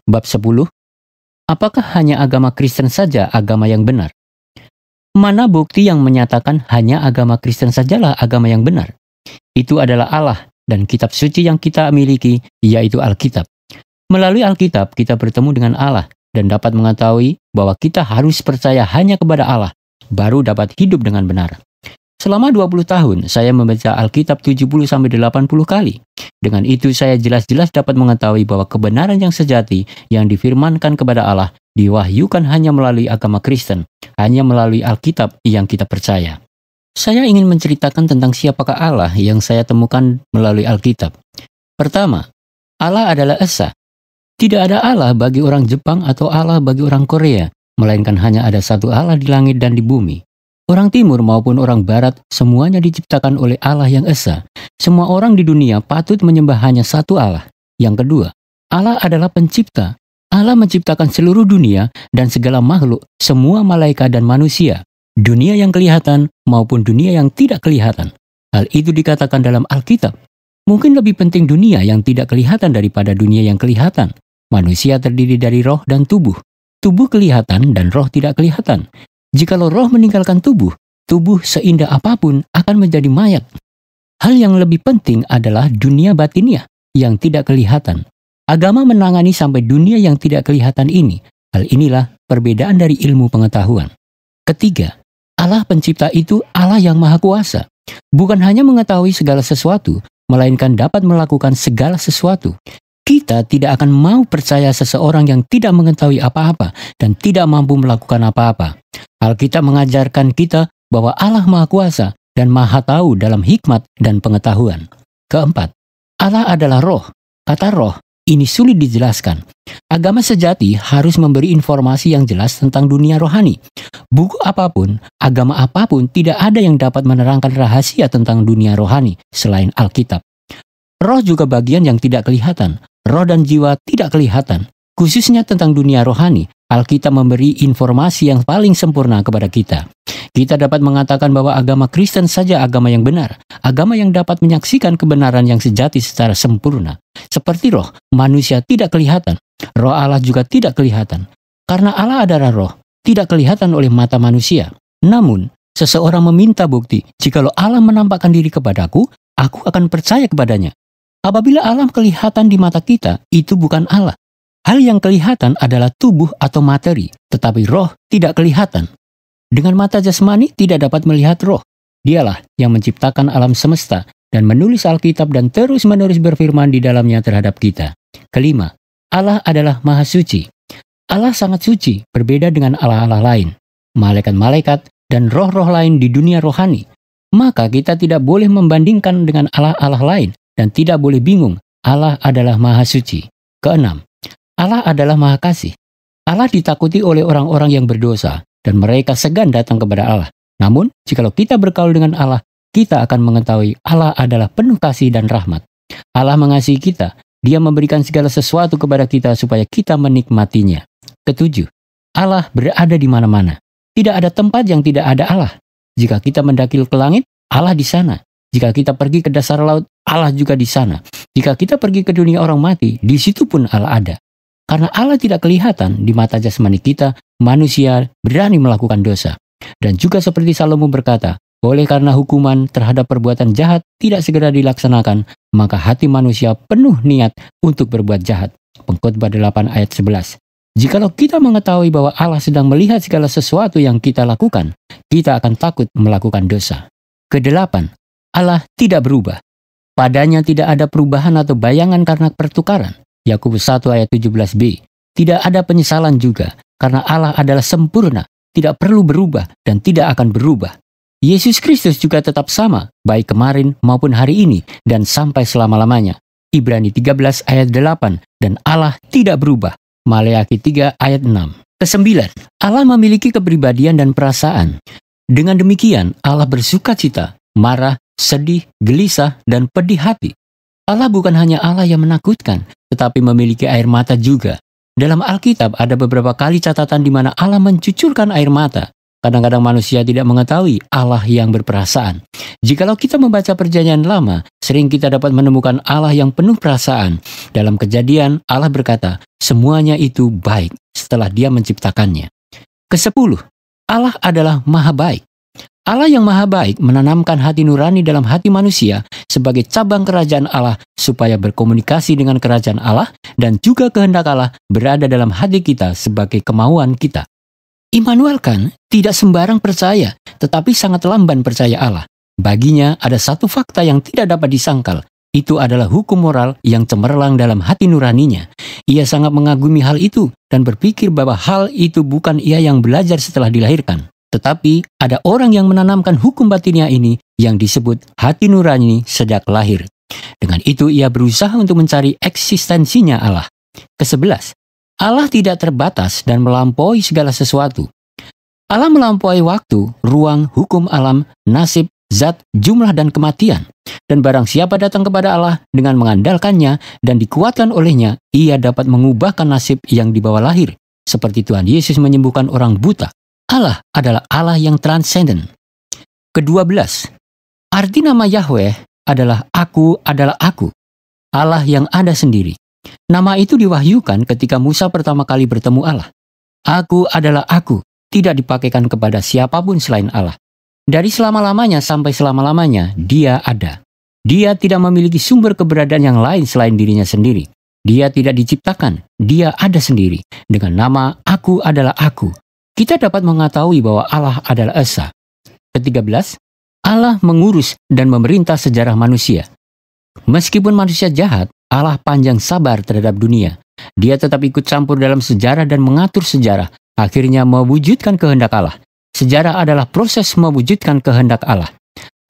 Bab 10. Apakah hanya agama Kristen saja agama yang benar? Mana bukti yang menyatakan hanya agama Kristen sajalah agama yang benar? Itu adalah Allah dan kitab suci yang kita miliki, yaitu Alkitab. Melalui Alkitab, kita bertemu dengan Allah dan dapat mengetahui bahwa kita harus percaya hanya kepada Allah, baru dapat hidup dengan benar. Selama 20 tahun, saya membaca Alkitab 70-80 kali. Dengan itu, saya jelas-jelas dapat mengetahui bahwa kebenaran yang sejati yang difirmankan kepada Allah diwahyukan hanya melalui agama Kristen, hanya melalui Alkitab yang kita percaya. Saya ingin menceritakan tentang siapakah Allah yang saya temukan melalui Alkitab. Pertama, Allah adalah Esa. Tidak ada Allah bagi orang Jepang atau Allah bagi orang Korea, melainkan hanya ada satu Allah di langit dan di bumi. Orang Timur maupun orang Barat, semuanya diciptakan oleh Allah yang Esa. Semua orang di dunia patut menyembah hanya satu Allah. Yang kedua, Allah adalah pencipta. Allah menciptakan seluruh dunia dan segala makhluk, semua malaikat dan manusia. Dunia yang kelihatan maupun dunia yang tidak kelihatan. Hal itu dikatakan dalam Alkitab. Mungkin lebih penting dunia yang tidak kelihatan daripada dunia yang kelihatan. Manusia terdiri dari roh dan tubuh. Tubuh kelihatan dan roh tidak kelihatan. Jikalau roh meninggalkan tubuh, tubuh seindah apapun akan menjadi mayat. Hal yang lebih penting adalah dunia batiniah yang tidak kelihatan. Agama menangani sampai dunia yang tidak kelihatan ini. Hal inilah perbedaan dari ilmu pengetahuan. Ketiga, Allah pencipta itu Allah yang maha kuasa. Bukan hanya mengetahui segala sesuatu, melainkan dapat melakukan segala sesuatu. Kita tidak akan mau percaya seseorang yang tidak mengetahui apa-apa dan tidak mampu melakukan apa-apa. Alkitab mengajarkan kita bahwa Allah Maha Kuasa dan Maha Tahu dalam hikmat dan pengetahuan. Keempat, Allah adalah roh. Kata roh, ini sulit dijelaskan. Agama sejati harus memberi informasi yang jelas tentang dunia rohani. Buku apapun, agama apapun, tidak ada yang dapat menerangkan rahasia tentang dunia rohani selain Alkitab. Roh juga bagian yang tidak kelihatan. Roh dan jiwa tidak kelihatan. Khususnya tentang dunia rohani, Alkitab memberi informasi yang paling sempurna kepada kita. Kita dapat mengatakan bahwa agama Kristen saja agama yang benar. Agama yang dapat menyaksikan kebenaran yang sejati secara sempurna. Seperti roh, manusia tidak kelihatan. Roh Allah juga tidak kelihatan. Karena Allah adalah roh, tidak kelihatan oleh mata manusia. Namun, seseorang meminta bukti, jikalau Allah menampakkan diri kepadaku, aku akan percaya kepadanya. Apabila Allah kelihatan di mata kita, itu bukan Allah. Hal yang kelihatan adalah tubuh atau materi, tetapi roh tidak kelihatan. Dengan mata jasmani tidak dapat melihat roh. Dialah yang menciptakan alam semesta dan menulis Alkitab dan terus-menerus berfirman di dalamnya terhadap kita. Kelima, Allah adalah Maha Suci. Allah sangat suci, berbeda dengan Allah-Allah lain, malaikat-malaikat dan roh-roh lain di dunia rohani. Maka kita tidak boleh membandingkan dengan Allah-Allah lain dan tidak boleh bingung. Allah adalah Maha Suci. Keenam, Allah adalah Maha Kasih. Allah ditakuti oleh orang-orang yang berdosa dan mereka segan datang kepada Allah. Namun, jikalau kita bergaul dengan Allah, kita akan mengetahui Allah adalah penuh kasih dan rahmat. Allah mengasihi kita. Dia memberikan segala sesuatu kepada kita supaya kita menikmatinya. Ketujuh, Allah berada di mana-mana. Tidak ada tempat yang tidak ada Allah. Jika kita mendaki ke langit, Allah di sana. Jika kita pergi ke dasar laut, Allah juga di sana. Jika kita pergi ke dunia orang mati, di situ pun Allah ada. Karena Allah tidak kelihatan di mata jasmani kita, manusia berani melakukan dosa. Dan juga seperti Salomo berkata, oleh karena hukuman terhadap perbuatan jahat tidak segera dilaksanakan, maka hati manusia penuh niat untuk berbuat jahat. Pengkhotbah 8 ayat 11. Jikalau kita mengetahui bahwa Allah sedang melihat segala sesuatu yang kita lakukan, kita akan takut melakukan dosa. Kedelapan, Allah tidak berubah. Padanya tidak ada perubahan atau bayangan karena pertukaran. Yakobus 1 ayat 17b. Tidak ada penyesalan juga, karena Allah adalah sempurna, tidak perlu berubah dan tidak akan berubah. Yesus Kristus juga tetap sama, baik kemarin maupun hari ini dan sampai selama-lamanya. Ibrani 13 ayat 8, dan Allah tidak berubah. Maleakhi 3 ayat 6. Kesembilan, Allah memiliki kepribadian dan perasaan. Dengan demikian, Allah bersuka cita, marah, sedih, gelisah, dan pedih hati. Allah bukan hanya Allah yang menakutkan, tetapi memiliki air mata juga. Dalam Alkitab ada beberapa kali catatan di mana Allah mencucurkan air mata. Kadang-kadang manusia tidak mengetahui Allah yang berperasaan. Jikalau kita membaca Perjanjian Lama, sering kita dapat menemukan Allah yang penuh perasaan. Dalam Kejadian, Allah berkata, semuanya itu baik setelah Dia menciptakannya. Kesepuluh, Allah adalah Maha Baik. Allah yang Maha Baik menanamkan hati nurani dalam hati manusia sebagai cabang kerajaan Allah supaya berkomunikasi dengan kerajaan Allah dan juga kehendak Allah berada dalam hati kita sebagai kemauan kita. Immanuel kan tidak sembarang percaya, tetapi sangat lamban percaya Allah. Baginya ada satu fakta yang tidak dapat disangkal. Itu adalah hukum moral yang cemerlang dalam hati nuraninya. Ia sangat mengagumi hal itu dan berpikir bahwa hal itu bukan ia yang belajar setelah dilahirkan. Tetapi ada orang yang menanamkan hukum batinnya ini yang disebut hati nurani sejak lahir. Dengan itu ia berusaha untuk mencari eksistensinya Allah. Kesebelas, Allah tidak terbatas dan melampaui segala sesuatu. Allah melampaui waktu, ruang, hukum alam, nasib, zat, jumlah, dan kematian. Dan barang siapa datang kepada Allah dengan mengandalkannya dan dikuatkan olehnya, ia dapat mengubahkan nasib yang dibawa lahir. Seperti Tuhan Yesus menyembuhkan orang buta. Allah adalah Allah yang transenden. Ke-12, arti nama Yahweh adalah Aku adalah Aku. Allah yang ada sendiri. Nama itu diwahyukan ketika Musa pertama kali bertemu Allah. Aku adalah Aku, tidak dipakaikan kepada siapapun selain Allah. Dari selama-lamanya sampai selama-lamanya, Dia ada. Dia tidak memiliki sumber keberadaan yang lain selain dirinya sendiri. Dia tidak diciptakan, Dia ada sendiri. Dengan nama Aku adalah Aku, kita dapat mengetahui bahwa Allah adalah Esa. Ke-13, Allah mengurus dan memerintah sejarah manusia. Meskipun manusia jahat, Allah panjang sabar terhadap dunia. Dia tetap ikut campur dalam sejarah dan mengatur sejarah, akhirnya mewujudkan kehendak Allah. Sejarah adalah proses mewujudkan kehendak Allah.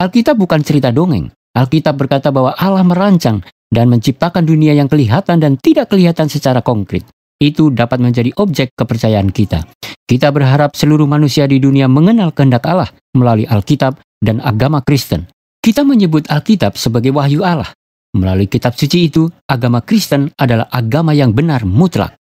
Alkitab bukan cerita dongeng. Alkitab berkata bahwa Allah merancang dan menciptakan dunia yang kelihatan dan tidak kelihatan secara konkret. Itu dapat menjadi objek kepercayaan kita. Kita berharap seluruh manusia di dunia mengenal kehendak Allah melalui Alkitab dan agama Kristen. Kita menyebut Alkitab sebagai wahyu Allah. Melalui kitab suci itu, agama Kristen adalah agama yang benar mutlak.